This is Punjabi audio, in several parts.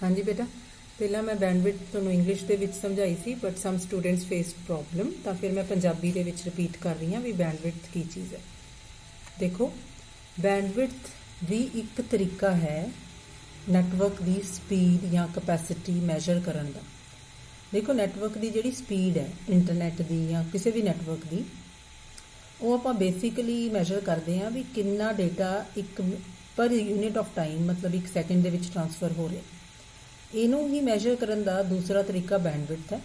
हाँ जी बेटा, ਪਹਿਲਾਂ ਮੈਂ ਬੈਂਡਵਿਡਥ ਤੁਹਾਨੂੰ ਇੰਗਲਿਸ਼ ਦੇ ਵਿੱਚ ਸਮਝਾਈ ਸੀ, but some students face problem, ਤਾਂ ਫਿਰ ਮੈਂ ਪੰਜਾਬੀ ਦੇ ਵਿੱਚ ਰਿਪੀਟ ਕਰ ਰਹੀ ਹਾਂ ਵੀ ਬੈਂਡਵਿਡਥ ਕੀ ਚੀਜ਼ ਹੈ। ਦੇਖੋ, ਬੈਂਡਵਿਡਥ ਵੀ ਇੱਕ ਤਰੀਕਾ ਹੈ ਨੈਟਵਰਕ ਦੀ ਸਪੀਡ ਜਾਂ ਕਪੈਸਿਟੀ ਮੈਜ਼ਰ ਕਰਨ ਦਾ। ਦੇਖੋ, ਨੈਟਵਰਕ ਦੀ ਜਿਹੜੀ ਸਪੀਡ ਹੈ ਇੰਟਰਨੈਟ ਦੀ ਜਾਂ ਕਿਸੇ ਵੀ ਨੈਟਵਰਕ ਦੀ, ਉਹ ਆਪਾਂ ਬੇਸਿਕਲੀ ਮੈਜ਼ਰ ਕਰਦੇ ਹਾਂ ਵੀ ਕਿੰਨਾ ਡੇਟਾ ਇੱਕ ਪਰ ਯੂਨਿਟ ਆਫ ਟਾਈਮ, ਮਤਲਬ ਇੱਕ ਸੈਕਿੰਡ ਦੇ ਵਿੱਚ ਟ੍ਰਾਂਸਫਰ ਹੋ ਰਿਹਾ। ਇਹਨੂੰ ਹੀ ਮੈਜ਼ਰ ਕਰਨ ਦਾ ਦੂਸਰਾ ਤਰੀਕਾ ਬੈਂਡਵਿਡਥ ਹੈ।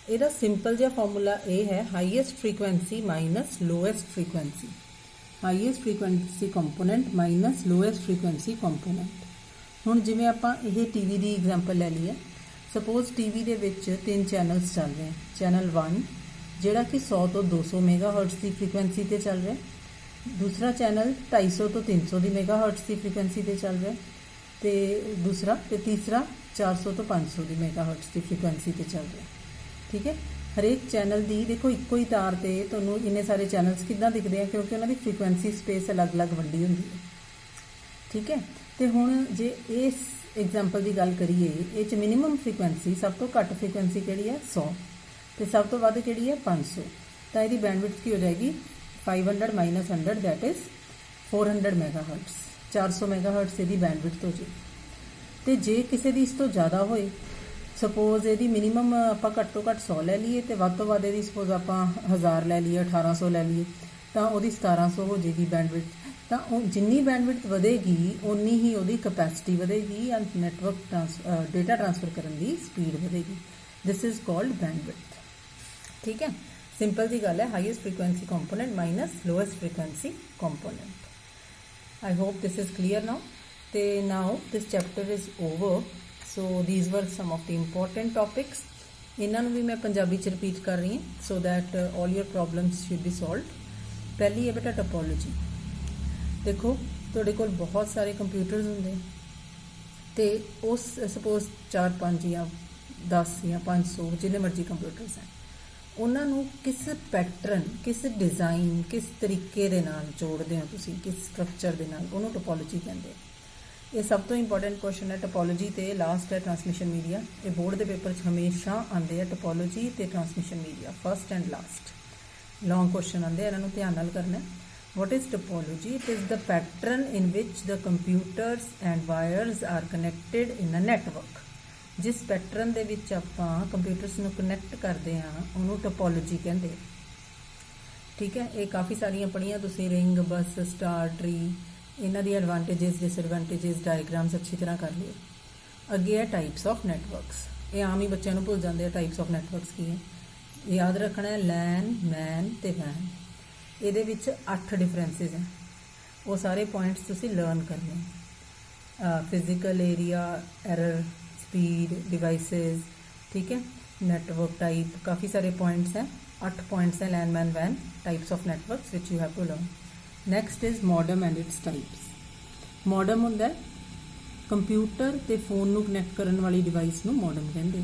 ਇਹਦਾ ਸਿੰਪਲ ਜਿਹਾ ਫਾਰਮੂਲਾ ਇਹ ਹੈ, highest frequency minus lowest frequency, highest frequency component minus lowest frequency component. ਹੁਣ ਜਿਵੇਂ ਆਪਾਂ ਇਹ ਟੀਵੀ ਦੀ ਐਗਜ਼ਾਮਪਲ ਲੈ ਲਈਏ, ਸਪੋਜ਼ ਟੀਵੀ ਦੇ ਵਿੱਚ 3 ਚੈਨਲਸ ਚੱਲ ਰਹੇ। ਚੈਨਲ 1 ਜਿਹੜਾ ਕਿ 100 ਤੋਂ 200 ਮੈਗਾਹਰਟਜ਼ ਦੀ ਫ੍ਰੀਕੁਐਂਸੀ ਤੇ ਚੱਲ ਰਿਹਾ, ਦੂਸਰਾ ਚੈਨਲ 250 ਤੋਂ 300 ਦੀ ਮੈਗਾਹਰਟਜ਼ ਦੀ ਫ੍ਰੀਕੁਐਂਸੀ ਤੇ ਚੱਲ ਰਿਹਾ, ਤੇ ਤੀਸਰਾ 400 ਤੋਂ 500 ਦੀ ਮੈਗਾਹਰਟਜ਼ ਦੀ ਫ੍ਰੀਕੁਐਂਸੀ ਤੇ ਚੱਲ ਰਿਹਾ। ਠੀਕ ਹੈ, ਹਰੇਕ ਚੈਨਲ ਦੀ ਦੇਖੋ ਇੱਕੋ ਹੀ ਤਾਰ ਤੇ ਤੁਹਾਨੂੰ ਇੰਨੇ ਸਾਰੇ ਚੈਨਲਸ ਕਿੱਦਾਂ ਦਿਖਦੇ ਆ, ਕਿਉਂਕਿ ਉਹਨਾਂ ਦੀ ਫ੍ਰੀਕੁਐਂਸੀ ਸਪੇਸ ਅਲੱਗ-ਅਲੱਗ ਵੰਡੀ ਹੁੰਦੀ ਹੈ। ਠੀਕ ਹੈ, ਤੇ ਹੁਣ ਜੇ ਇਸ ਐਗਜ਼ਾਮਪਲ ਦੀ ਗੱਲ ਕਰੀਏ, ਇਹ 'ਚ ਮਿਨੀਮਮ ਫ੍ਰੀਕੁਐਂਸੀ, ਸਭ ਤੋਂ ਘੱਟ ਫ੍ਰੀਕੁਐਂਸੀ ਕਿਹੜੀ ਹੈ 100, ਤੇ ਸਭ ਤੋਂ ਵੱਧ ਕਿਹੜੀ ਹੈ 500। ਤਾਂ ਇਹਦੀ ਬੈਂਡਵਿਡਥ ਕੀ ਹੋ ਜਾਏਗੀ 500 ਮਾਈਨਸ 100 ਦੈਟ ਇਜ਼ 400 ਮੈਗਾਹਰਟਜ਼। 400 ਮੈਗਾਹਰਟਜ਼ ਇਹਦੀ ਬੈਂਡਵਿਡਥ ਹੋ ਜੇ। ਤੇ ਜੇ ਕਿਸੇ ਦੀ ਇਸ ਤੋਂ ਜ਼ਿਆਦਾ ਹੋਏ, ਸਪੋਜ਼ ਇਹਦੀ ਮਿਨੀਮਮ ਆਪਾਂ ਘੱਟ ਤੋਂ ਘੱਟ 100 ਲੈ ਲਈਏ ਤੇ ਵੱਧ ਤੋਂ ਵੱਧ ਇਹਦੀ ਸਪੋਜ਼ ਆਪਾਂ 1000 ਲੈ ਲਈਏ, 1800 ਲੈ ਲਈਏ, ਤਾਂ ਉਹਦੀ 1700 ਹੋ ਜਾਏਗੀ ਬੈਂਡਵਿਡਥ। ਤਾਂ ਉਹ ਜਿੰਨੀ ਬੈਂਡਵਿਡਥ ਵਧੇਗੀ ਓਨੀ ਹੀ ਉਹਦੀ ਕਪੈਸਿਟੀ ਵਧੇਗੀ ਜਾਂ ਨੈਟਵਰਕ ਡੇਟਾ ਟ੍ਰਾਂਸਫਰ ਕਰਨ ਦੀ ਸਪੀਡ ਵਧੇਗੀ। This is called bandwidth. ਠੀਕ ਹੈ, ਸਿੰਪਲ ਜੀ ਗੱਲ ਹੈ, highest frequency component minus lowest frequency component. I hope this is clear now. ਤੇ now this chapter is over. So these were some of the important topics. ਇਹਨਾਂ ਨੂੰ ਵੀ ਮੈਂ ਪੰਜਾਬੀ 'ਚ ਰਿਪੀਟ ਕਰ ਰਹੀ ਹਾਂ so that all your problems should be solved. ਪਹਿਲੀ ਹੈ ਬੇਟਾ ਟੋਪੋਲੋਜੀ। ਦੇਖੋ, ਤੁਹਾਡੇ ਕੋਲ ਬਹੁਤ ਸਾਰੇ ਕੰਪਿਊਟਰਸ ਹੁੰਦੇ ਤੇ ਉਸ ਸਪੋਜ਼ 4-5 ਜਾਂ 10 ਜਾਂ 500 ਜਿੰਨੇ ਮਰਜ਼ੀ ਕੰਪਿਊਟਰਸ ਹੈ, ਉਹਨਾਂ ਨੂੰ ਕਿਸ ਪੈਟਰਨ, ਕਿਸ ਡਿਜ਼ਾਈਨ, ਕਿਸ ਤਰੀਕੇ ਦੇ ਨਾਲ ਜੋੜਦੇ ਹੋ ਤੁਸੀਂ, ਕਿਸ ਸਟਰਕਚਰ ਦੇ ਨਾਲ, ਉਹਨੂੰ ਟੋਪੋਲੋਜੀ ਕਹਿੰਦੇ ਆ। ਇਹ ਸਭ ਤੋਂ ਇੰਪੋਰਟੈਂਟ ਕੁਐਸਚਨ ਹੈ ਟੋਪੋਲੋਜੀ ਤੇ ਲਾਸਟ ਹੈ ਟ੍ਰਾਂਸਮਿਸ਼ਨ ਮੀਡੀਆ। ਇਹ ਬੋਰਡ ਦੇ ਪੇਪਰ 'ਚ ਹਮੇਸ਼ਾ ਆਉਂਦੇ ਆ, ਟੋਪੋਲੋਜੀ ਤੇ transmission media, first and last long question ਆਉਂਦੇ, ਇਹਨਾਂ ਨੂੰ ਧਿਆਨ ਨਾਲ ਕਰਨਾ। What is topology? It is the pattern in which the computers and wires are connected in a network. ਜਿਸ ਪੈਟਰਨ ਦੇ ਵਿੱਚ ਆਪਾਂ ਕੰਪਿਊਟਰਸ ਨੂੰ ਕਨੈਕਟ ਕਰਦੇ ਹਾਂ ਉਹਨੂੰ ਟੋਪੋਲੋਜੀ ਕਹਿੰਦੇ। ਠੀਕ ਹੈ, ਇਹ ਕਾਫੀ ਸਾਰੀਆਂ ਪੜ੍ਹੀਆਂ ਤੁਸੀਂ, ਰਿੰਗ, ਬਸ, ਸਟਾਰ, ਟਰੀ, ਇਹਨਾਂ ਦੀ ਐਡਵਾਂਟੇਜਸ, ਡਿਸਐਡਵਾਂਟੇਜਸ, ਡਾਇਗਰਾਮਸ ਅੱਛੀ ਤਰ੍ਹਾਂ ਕਰ ਲਿਓ। ਅੱਗੇ ਹੈ ਟਾਈਪਸ ਆਫ ਨੈਟਵਰਕਸ। ਇਹ ਆਮ ਹੀ ਬੱਚਿਆਂ ਨੂੰ ਭੁੱਲ ਜਾਂਦੇ ਆ ਟਾਈਪਸ ਆਫ ਨੈਟਵਰਕਸ ਕੀ ਹੈ। ਯਾਦ ਰੱਖਣਾ ਹੈ ਲੈਨ, ਮੈਨ ਤੇ ਵੈਨ। ਇਹਦੇ ਵਿੱਚ 8 ਡਿਫਰੈਂਸਿਸ ਹੈ, ਉਹ ਸਾਰੇ ਪੁਆਇੰਟਸ ਤੁਸੀਂ ਲਰਨ ਕਰਨੇ। Physical area, error, speed, devices, ਠੀਕ ਹੈ, ਨੈਟਵਰਕ ਟਾਈਪ, ਕਾਫੀ ਸਾਰੇ ਪੁਆਇੰਟਸ ਹੈ। 8 ਪੁਆਇੰਟਸ ਹੈ ਲੈਨ, ਮੈਨ, ਵੈਨ, types of networks which you have to learn. Next is modem and its types. Modem ਹੁੰਦਾ ਹੈ ਕੰਪਿਊਟਰ ਤੇ ਫੋਨ ਨੂੰ ਕਨੈਕਟ ਕਰਨ ਵਾਲੀ ਡਿਵਾਈਸ ਨੂੰ ਮੋਡਮ ਕਹਿੰਦੇ।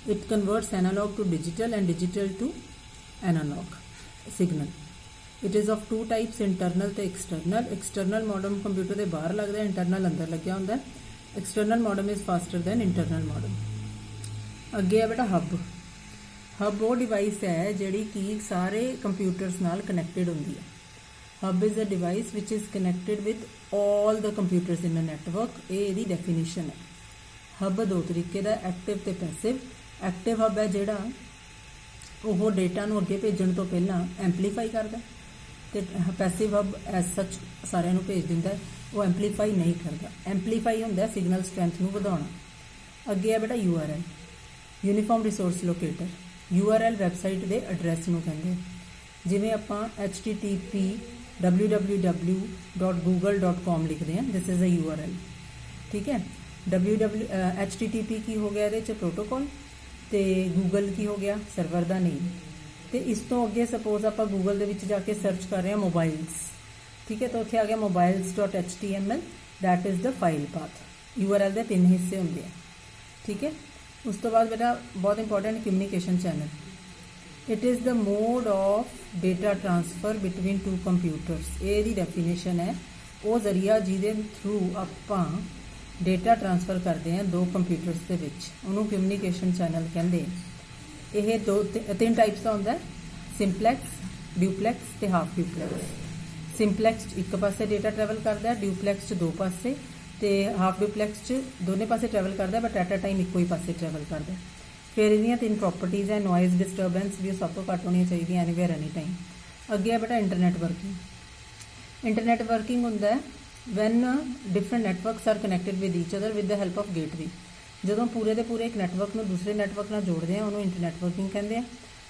It converts analogue to digital and digital to analogue signal. It is of 2 types, internal ਤੇ ਐਕਸਟਰਨਲ। ਐਕਸਟਰਨਲ ਮੋਡਮ ਕੰਪਿਊਟਰ ਦੇ ਬਾਹਰ ਲੱਗਦਾ, ਇੰਟਰਨਲ ਅੰਦਰ ਲੱਗਿਆ ਹੁੰਦਾ। External modem is faster than internal modem. ਅੱਗੇ ਹੈ ਬੇਟਾ ਹੱਬ। ਹੱਬ ਉਹ ਡਿਵਾਈਸ ਹੈ ਜਿਹੜੀ ਕਿ ਸਾਰੇ ਕੰਪਿਊਟਰਸ ਨਾਲ ਕਨੈਕਟਡ ਹੁੰਦੀ ਹੈ। Hub is a device which is connected with all the computers in a network. ਇਹ ਇਹਦੀ ਡੈਫੀਨੇਸ਼ਨ ਹੈ। ਹੱਬ 2 ਤਰੀਕੇ ਦਾ, ਐਕਟਿਵ ਤੇ ਪੈਸਿਵ। ਐਕਟਿਵ ਹੱਬ ਹੈ ਜਿਹੜਾ ਉਹ ਡੇਟਾ ਨੂੰ ਅੱਗੇ ਭੇਜਣ ਤੋਂ ਪਹਿਲਾਂ ਐਂਪਲੀਫਾਈ ਕਰਦਾ, ਤੇ ਪੈਸਿਵ ਹੱਬ ਐਜ਼ ਸੱਚ ਸਾਰਿਆਂ ਨੂੰ ਭੇਜ ਦਿੰਦਾ, ਉਹ ਐਂਪਲੀਫਾਈ ਨਹੀਂ ਕਰਦਾ। ਐਂਪਲੀਫਾਈ ਹੁੰਦਾ ਸਿਗਨਲ ਸਟਰੈਂਥ ਨੂੰ ਵਧਾਉਣਾ। ਅੱਗੇ ਹੈ ਬੇਟਾ URL, uniform resource locator. URL website ਦੇ ਐਡਰੈਸ ਨੂੰ ਕਹਿੰਦੇ। ਜਿਵੇਂ ਆਪਾਂ http www.google.com ਲਿਖਦੇ ਹਾਂ, ਦਿਸ ਇਜ਼ ਅ URL। ਠੀਕ ਹੈ, http ਕੀ ਹੋ ਗਿਆ ਇਹਦੇ 'ਚ ਪ੍ਰੋਟੋਕੋਲ, ਤੇ ਗੂਗਲ ਕੀ ਹੋ ਗਿਆ ਸਰਵਰ ਦਾ ਨੇਮ। ਤੇ ਇਸ ਤੋਂ ਅੱਗੇ ਸਪੋਜ਼ ਆਪਾਂ ਗੂਗਲ ਦੇ ਵਿੱਚ ਜਾ ਕੇ ਸਰਚ ਕਰ ਰਹੇ ਹਾਂ ਮੋਬਾਈਲਸ, ਠੀਕ ਹੈ, ਤਾਂ ਉੱਥੇ ਆ ਗਿਆ mobiles.html, that is the file path. URL ਦੇ 3 ਹਿੱਸੇ ਹੁੰਦੇ ਆ। ਠੀਕ ਹੈ, ਉਸ ਤੋਂ ਬਾਅਦ ਬੇਟਾ ਬਹੁਤ important communication channel. It is the mode of data transfer between 2 computers. ਇਹ ਇਹਦੀ ਡੈਫੀਨੇਸ਼ਨ ਹੈ, ਉਹ ਜ਼ਰੀਆ ਜਿਹਦੇ ਥਰੂ ਆਪਾਂ ਡੇਟਾ ਟ੍ਰਾਂਸਫਰ ਕਰਦੇ ਆ ਦੋ ਕੰਪਿਊਟਰਸ ਦੇ ਵਿੱਚ, ਉਹਨੂੰ ਕਮਿਊਨੀਕੇਸ਼ਨ ਚੈਨਲ ਕਹਿੰਦੇ ਆ। ਇਹ ਤਿੰਨ ਟਾਈਪਸ ਦਾ ਹੁੰਦਾ, ਸਿੰਪਲੈਕਸ, ਡਿਊਪਲੈਕਸ ਤੇ ਹਾਫ ਡਿਊਪਲੈਕਸ। ਸਿੰਪਲੈਕਸ 'ਚ ਇੱਕ ਪਾਸੇ ਡੇਟਾ ਟਰੈਵਲ ਕਰਦਾ, ਡਿਊਪਲੈਕਸ 'ਚ ਦੋ ਪਾਸੇ, ਤੇ ਹਾਫ ਡਿਊਪਲੈਕਸ 'ਚ ਦੋਨੇ ਪਾਸੇ ਟਰੈਵਲ ਕਰਦਾ, ਬਟ ਐਟ ਅ ਟਾਈਮ ਇੱਕੋ ਹੀ ਪਾਸੇ ਟਰੈਵਲ ਕਰਦਾ। ਫਿਰ ਇਹਦੀਆਂ ਤਿੰਨ ਪ੍ਰੋਪਰਟੀਜ਼ ਹੈ, ਨੋਇਜ਼ ਡਿਸਟਰਬੈਂਸ ਵੀ ਸਭ ਤੋਂ ਘੱਟ ਹੋਣੀਆਂ ਚਾਹੀਦੀਆਂ ਐਨੀਵੇਅਰ ਐਨੀ ਟਾਈਮ। ਅੱਗੇ ਹੈ ਬੇਟਾ ਇੰਟਰਨੈਟ ਵਰਕਿੰਗ। ਇੰਟਰਨੈਟ ਵਰਕਿੰਗ ਹੁੰਦਾ ਹੈ when different networks are connected with each other with the help of gateway. ਜਦੋਂ ਪੂਰੇ ਦੇ ਪੂਰੇ ਇੱਕ ਨੈਟਵਰਕ ਨੂੰ ਦੂਸਰੇ ਨੈਟਵਰਕ ਨਾਲ ਜੋੜਦੇ ਆ ਉਹਨੂੰ ਇੰਟਰਨੈਟ ਵਰਕਿੰਗ ਕਹਿੰਦੇ ਆ।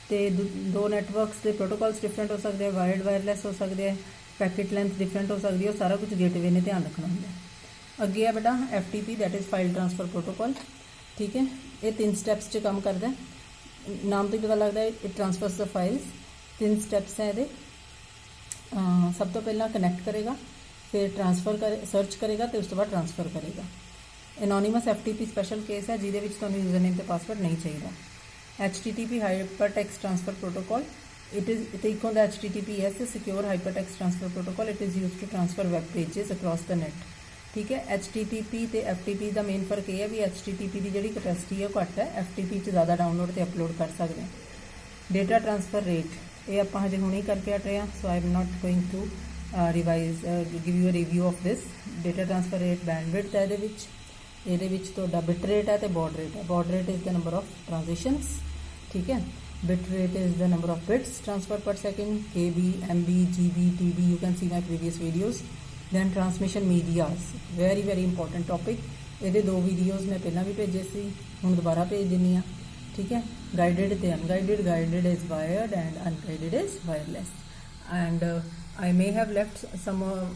ਤੇ ਦੋ ਨੈਟਵਰਕਸ ਦੇ ਪ੍ਰੋਟੋਕੋਲਸ ਡਿਫਰੈਂਟ ਹੋ ਸਕਦੇ ਆ, ਵਾਇਰਡ ਵਾਇਰਲੈਸ ਹੋ ਸਕਦੇ ਆ, ਪੈਕੇਟ ਲੈਂਥ ਡਿਫਰੈਂਟ ਹੋ ਸਕਦੀ ਹੈ, ਉਹ ਸਾਰਾ ਕੁਝ ਗੇਟਵੇ ਨੇ ਧਿਆਨ ਰੱਖਣਾ ਹੁੰਦਾ। ਅੱਗੇ ਹੈ ਬੇਟਾ FTP that is file transfer protocol. ਠੀਕ ਹੈ, ਇਹ 3 ਸਟੈਪਸ 'ਚ ਕੰਮ ਕਰਦਾ। ਨਾਮ ਤੋਂ ਹੀ ਪਤਾ ਲੱਗਦਾ it transfers the files. 3 steps ਹੈ ਇਹਦੇ। ਸਭ ਤੋਂ ਪਹਿਲਾਂ ਕਨੈਕਟ ਕਰੇਗਾ, ਫਿਰ ਟ੍ਰਾਂਸਫਰ ਸਰਚ ਕਰੇਗਾ ਤੇ ਉਸ ਤੋਂ ਬਾਅਦ ਟ੍ਰਾਂਸਫਰ ਕਰੇਗਾ। ਐਨੋਨੀਮਸ FTP ਸਪੈਸ਼ਲ ਕੇਸ ਹੈ ਜਿਹਦੇ ਵਿੱਚ ਤੁਹਾਨੂੰ ਯੂਜ਼ਰਨੇਮ ਤੇ ਪਾਸਵਰਡ ਨਹੀਂ ਚਾਹੀਦਾ। HTTP hypertext transfer protocol, it is ਤੇ ਇੱਕ ਹੁੰਦਾ HTTPS secure hypertext transfer protocol. It is used to transfer web pages across the net. ਠੀਕ ਹੈ, HTTP ਤੇ FTP ਦਾ ਮੇਨ ਫਰਕ ਇਹ ਹੈ ਵੀ HTTP ਦੀ ਜਿਹੜੀ ਕਪੈਸਿਟੀ ਹੈ ਉਹ ਘੱਟ ਹੈ, FTP 'ਚ ਜ਼ਿਆਦਾ ਡਾਊਨਲੋਡ ਤੇ ਅਪਲੋਡ ਕਰ ਸਕਦੇ ਹਾਂ। ਡੇਟਾ ਟ੍ਰਾਂਸਫਰ ਰੇਟ ਇਹ ਆਪਾਂ ਹਜੇ ਹੁਣੇ ਕਰਕੇ ਹਟ ਰਹੇ ਹਾਂ, so I am not going to revise give you a review of this. Data transfer rate bandwidth ਹੈ ਇਹਦੇ ਵਿੱਚ ਤੁਹਾਡਾ ਬਿਟ ਰੇਟ ਹੈ ਤੇ ਬਾਡ ਰੇਟ ਹੈ। Baud rate is the number of transactions. ਠੀਕ ਹੈ, bit rate is the number of bits transferred per second, KB, MB, GB, TB. You can see my previous videos. Then transmission medias, very important topic. ਇਹਦੇ 2 ਵੀਡੀਓਜ਼ ਮੈਂ ਪਹਿਲਾਂ ਵੀ ਭੇਜੇ ਸੀ, ਹੁਣ ਦੁਬਾਰਾ ਭੇਜ ਦਿੰਨੀ ਆ। ਠੀਕ ਹੈ, guided ਤੇ unguided, guided is wired and unguided is wireless. And I may have left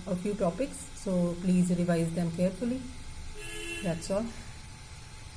a few topics, so please revise them carefully. That's all.